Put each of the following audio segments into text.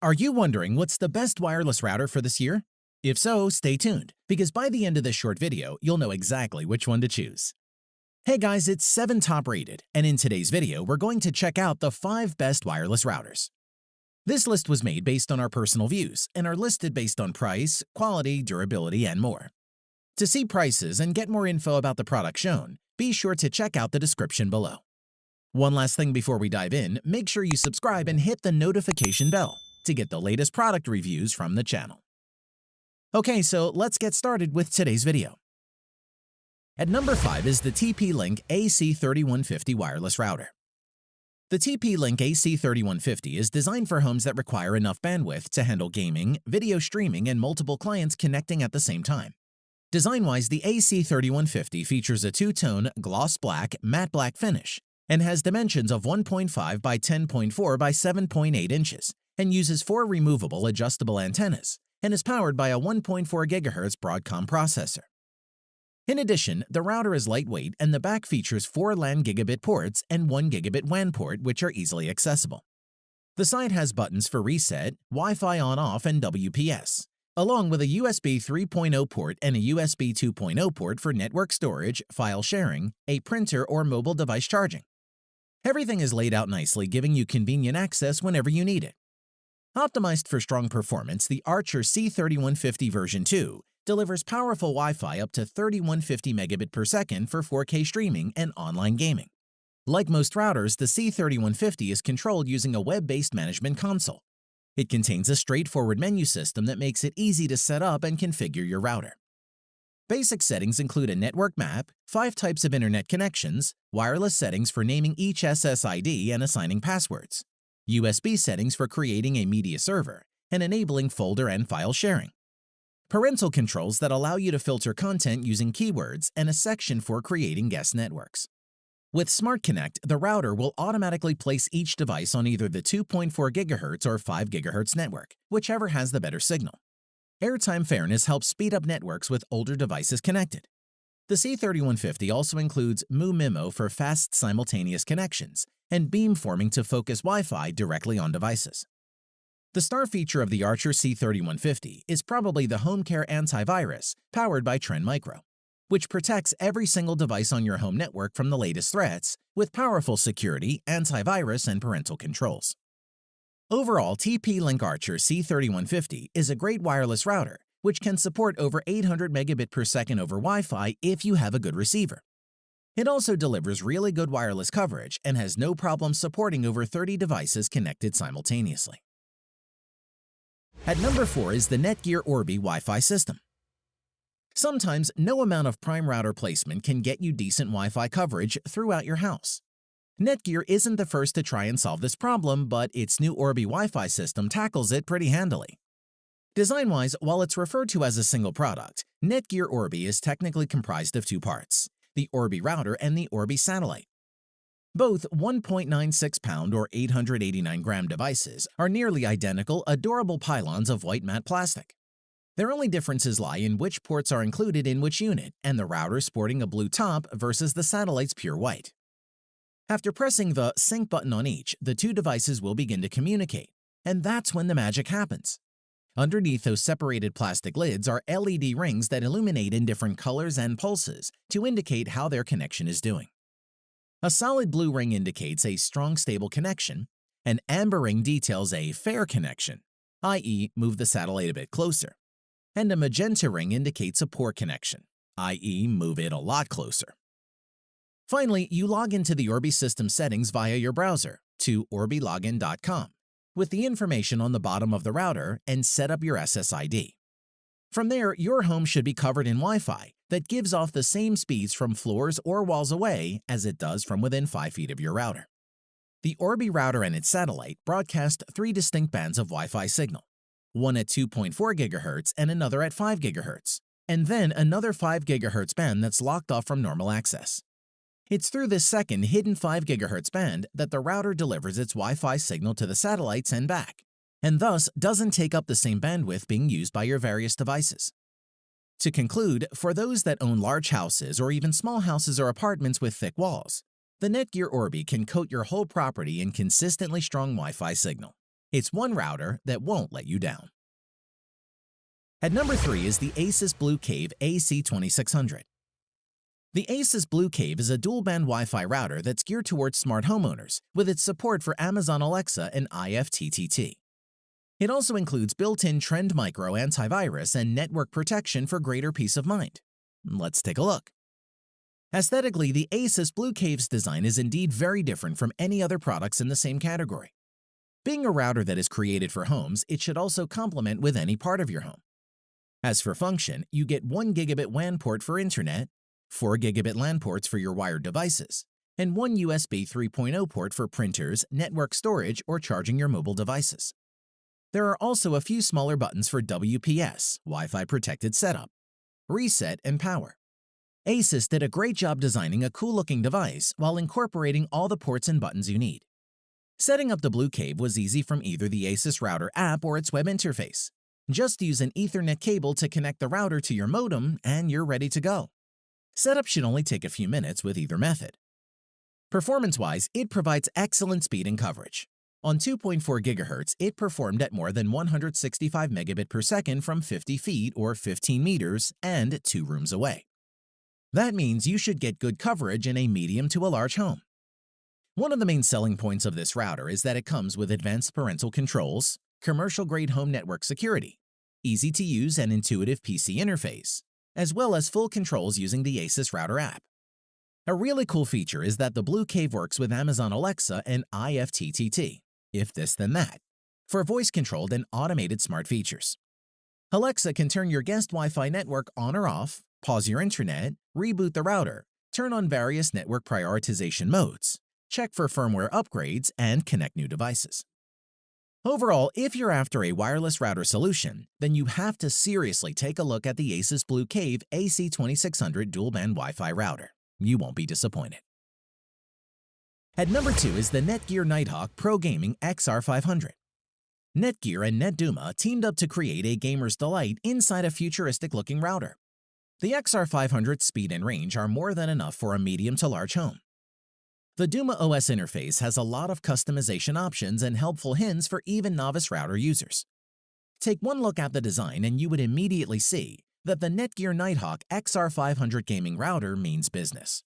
Are you wondering what's the best wireless router for this year? If so, stay tuned, because by the end of this short video, you'll know exactly which one to choose. Hey guys, it's 7 Top Rated, and in today's video, we're going to check out the 5 best wireless routers. This list was made based on our personal views and are listed based on price, quality, durability, and more. To see prices and get more info about the product shown, be sure to check out the description below. One last thing before we dive in, make sure you subscribe and hit the notification bell to get the latest product reviews from the channel. Okay, so let's get started with today's video. At number 5 is the TP-Link AC3150 wireless router. The TP-Link AC3150 is designed for homes that require enough bandwidth to handle gaming, video streaming, and multiple clients connecting at the same time. Design-wise, the AC3150 features a two-tone gloss black, matte black finish and has dimensions of 1.5 by 10.4 by 7.8 inches and uses 4 removable adjustable antennas and is powered by a 1.4 GHz Broadcom processor. In addition, the router is lightweight and the back features 4 LAN gigabit ports and 1 gigabit WAN port, which are easily accessible. The side has buttons for reset, Wi-Fi on-off, and WPS, along with a USB 3.0 port and a USB 2.0 port for network storage, file sharing, a printer, or mobile device charging. Everything is laid out nicely, giving you convenient access whenever you need it. Optimized for strong performance, the Archer C3150 version 2 delivers powerful Wi-Fi up to 3150 megabit per second for 4K streaming and online gaming. Like most routers, the C3150 is controlled using a web-based management console. It contains a straightforward menu system that makes it easy to set up and configure your router. Basic settings include a network map, 5 types of internet connections, wireless settings for naming each SSID and assigning passwords, USB settings for creating a media server, and enabling folder and file sharing. Parental controls that allow you to filter content using keywords and a section for creating guest networks. With Smart Connect, the router will automatically place each device on either the 2.4 GHz or 5 GHz network, whichever has the better signal. Airtime fairness helps speed up networks with older devices connected. The C3150 also includes MU-MIMO for fast simultaneous connections and beamforming to focus Wi-Fi directly on devices. The star feature of the Archer C3150 is probably the HomeCare antivirus powered by Trend Micro, which protects every single device on your home network from the latest threats with powerful security, antivirus, and parental controls. Overall, TP-Link Archer C3150 is a great wireless router which can support over 800 megabit per second over Wi-Fi if you have a good receiver. It also delivers really good wireless coverage and has no problem supporting over 30 devices connected simultaneously. At number 4 is the Netgear Orbi Wi-Fi system. Sometimes no amount of prime router placement can get you decent Wi-Fi coverage throughout your house. Netgear isn't the first to try and solve this problem, but its new Orbi Wi-Fi system tackles it pretty handily. Design-wise, while it's referred to as a single product, Netgear Orbi is technically comprised of 2 parts, the Orbi router and the Orbi satellite. Both 1.96-pound or 889-gram devices are nearly identical, adorable pylons of white matte plastic. Their only differences lie in which ports are included in which unit and the router sporting a blue top versus the satellite's pure white. After pressing the sync button on each, the 2 devices will begin to communicate, and that's when the magic happens. Underneath those separated plastic lids are LED rings that illuminate in different colors and pulses to indicate how their connection is doing. A solid blue ring indicates a strong, stable connection. An amber ring details a fair connection, i.e., move the satellite a bit closer. And a magenta ring indicates a poor connection, i.e., move it a lot closer. Finally, you log into the Orbi system settings via your browser to orbilogin.com with the information on the bottom of the router and set up your SSID. From there, your home should be covered in Wi-Fi that gives off the same speeds from floors or walls away as it does from within 5 feet of your router. The Orbi router and its satellite broadcast 3 distinct bands of Wi-Fi signal, one at 2.4 GHz and another at 5 GHz, and then another 5 GHz band that's locked off from normal access. It's through this second hidden 5 GHz band that the router delivers its Wi-Fi signal to the satellites and back, and thus doesn't take up the same bandwidth being used by your various devices. To conclude, for those that own large houses or even small houses or apartments with thick walls, the Netgear Orbi can coat your whole property in consistently strong Wi-Fi signal. It's one router that won't let you down. At number 3 is the Asus Blue Cave AC2600. The Asus Blue Cave is a dual-band Wi-Fi router that's geared towards smart homeowners with its support for Amazon Alexa and IFTTT. It also includes built-in Trend Micro antivirus and network protection for greater peace of mind. Let's take a look. Aesthetically, the Asus Blue Cave's design is indeed very different from any other products in the same category. Being a router that is created for homes, it should also complement with any part of your home. As for function, you get 1 gigabit WAN port for internet, 4 gigabit LAN ports for your wired devices, and 1 USB 3.0 port for printers, network storage, or charging your mobile devices. There are also a few smaller buttons for WPS, Wi-Fi protected setup, reset, and power. Asus did a great job designing a cool-looking device while incorporating all the ports and buttons you need. Setting up the Blue Cave was easy from either the Asus Router app or its web interface. Just use an Ethernet cable to connect the router to your modem and you're ready to go. Setup should only take a few minutes with either method. Performance-wise, it provides excellent speed and coverage. On 2.4 GHz, it performed at more than 165 megabit per second from 50 feet or 15 meters and 2 rooms away. That means you should get good coverage in a medium to a large home. One of the main selling points of this router is that it comes with advanced parental controls, commercial-grade home network security, easy-to-use and intuitive PC interface, as well as full controls using the Asus Router app. A really cool feature is that the Blue Cave works with Amazon Alexa and IFTTT, if this then that, for voice-controlled and automated smart features. Alexa can turn your guest Wi-Fi network on or off, pause your internet, reboot the router, turn on various network prioritization modes, check for firmware upgrades, and connect new devices. Overall, if you're after a wireless router solution, then you have to seriously take a look at the Asus Blue Cave AC2600 dual-band Wi-Fi router. You won't be disappointed. At number 2 is the Netgear Nighthawk Pro Gaming XR500. Netgear and NetDuma teamed up to create a gamer's delight inside a futuristic-looking router. The XR500's speed and range are more than enough for a medium to large home. The Duma OS interface has a lot of customization options and helpful hints for even novice router users. Take one look at the design and you would immediately see that the Netgear Nighthawk XR500 gaming router means business.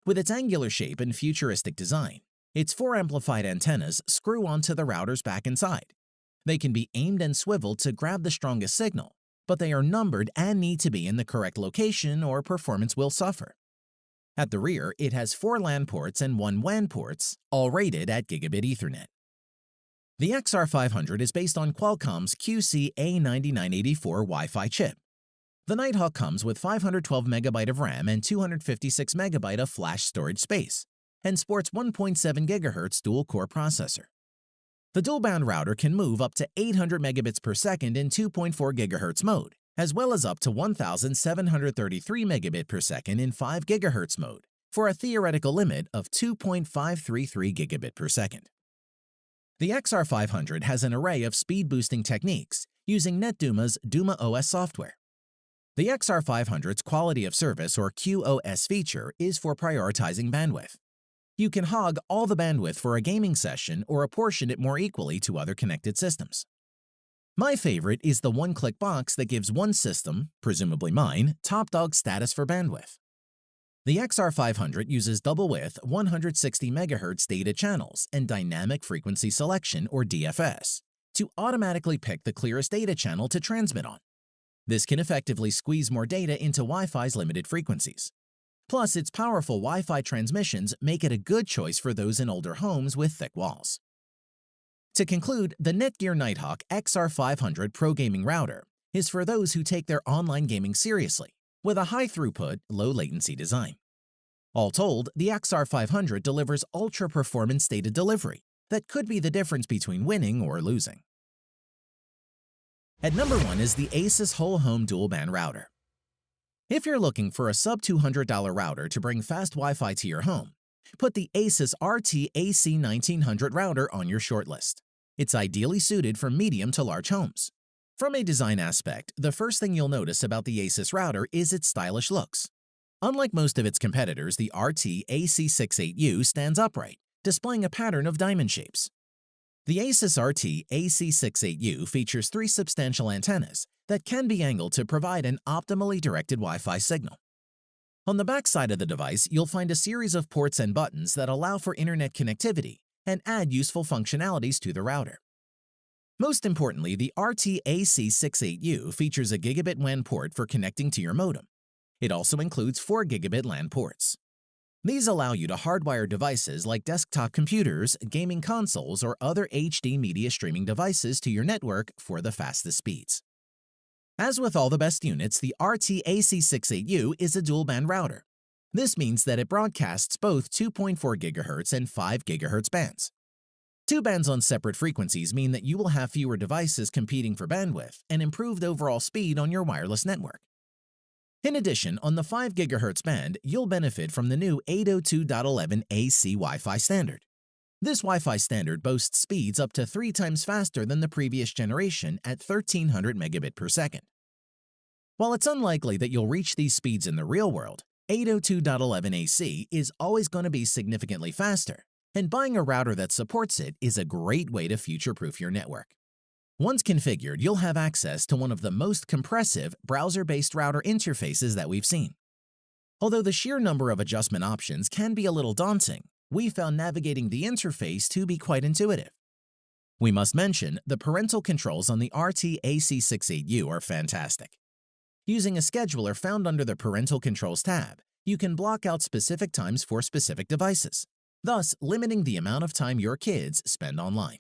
With its angular shape and futuristic design, its 4 amplified antennas screw onto the router's back and side. They can be aimed and swiveled to grab the strongest signal, but they are numbered and need to be in the correct location or performance will suffer. At the rear, it has 4 LAN ports and 1 WAN ports, all rated at gigabit Ethernet. The XR500 is based on Qualcomm's QC-A9984 Wi-Fi chip. The Nighthawk comes with 512 MB of RAM and 256 MB of flash storage space, and sports 1.7 GHz dual-core processor. The dual-band router can move up to 800 megabits per second in 2.4 GHz mode, as well as up to 1,733 megabit per second in 5 GHz mode, for a theoretical limit of 2.533 gigabit per second. The XR500 has an array of speed-boosting techniques using NetDuma's Duma OS software. The XR500's quality of service or QoS feature is for prioritizing bandwidth. You can hog all the bandwidth for a gaming session or apportion it more equally to other connected systems. My favorite is the one-click box that gives one system, presumably mine, top dog status for bandwidth. The XR500 uses double-width 160 MHz data channels and dynamic frequency selection or DFS to automatically pick the clearest data channel to transmit on. This can effectively squeeze more data into Wi-Fi's limited frequencies. Plus, its powerful Wi-Fi transmissions make it a good choice for those in older homes with thick walls. To conclude, the Netgear Nighthawk XR500 Pro Gaming Router is for those who take their online gaming seriously, with a high-throughput, low-latency design. All told, the XR500 delivers ultra-performance data delivery that could be the difference between winning or losing. At number 1 is the Asus Whole Home Dual-Band Router. If you're looking for a sub-$200 router to bring fast Wi-Fi to your home, put the Asus RT AC1900 router on your shortlist. It's ideally suited for medium to large homes. From a design aspect, the first thing you'll notice about the Asus router is its stylish looks. Unlike most of its competitors, the RT AC68U stands upright, displaying a pattern of diamond shapes. The Asus RT AC68U features three substantial antennas that can be angled to provide an optimally directed Wi-Fi signal. On the back side of the device, you'll find a series of ports and buttons that allow for internet connectivity and add useful functionalities to the router. Most importantly, the RT AC68U features a gigabit WAN port for connecting to your modem. It also includes 4 gigabit LAN ports. These allow you to hardwire devices like desktop computers, gaming consoles, or other HD media streaming devices to your network for the fastest speeds. As with all the best units, the RT-AC68U is a dual-band router. This means that it broadcasts both 2.4 GHz and 5 GHz bands. Two bands on separate frequencies mean that you will have fewer devices competing for bandwidth and improved overall speed on your wireless network. In addition, on the 5 GHz band, you'll benefit from the new 802.11ac Wi-Fi standard. This Wi-Fi standard boasts speeds up to 3 times faster than the previous generation at 1300 megabit per second. While it's unlikely that you'll reach these speeds in the real world, 802.11ac is always going to be significantly faster, and buying a router that supports it is a great way to future-proof your network. Once configured, you'll have access to one of the most compressive browser-based router interfaces that we've seen. Although the sheer number of adjustment options can be a little daunting, we found navigating the interface to be quite intuitive. We must mention the parental controls on the RT-AC68U are fantastic. Using a scheduler found under the Parental Controls tab, you can block out specific times for specific devices, thus limiting the amount of time your kids spend online.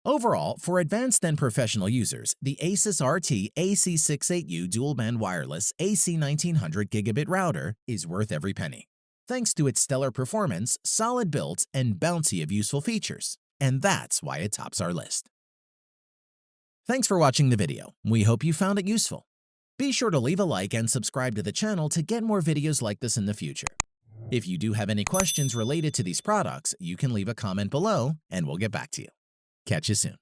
Overall, for advanced and professional users, the Asus RT AC68U dual-band wireless AC1900 gigabit router is worth every penny, thanks to its stellar performance, solid build, and bounty of useful features, and that's why it tops our list. Thanks for watching the video. We hope you found it useful. Be sure to leave a like and subscribe to the channel to get more videos like this in the future. If you do have any questions related to these products, you can leave a comment below and we'll get back to you. Catch you soon.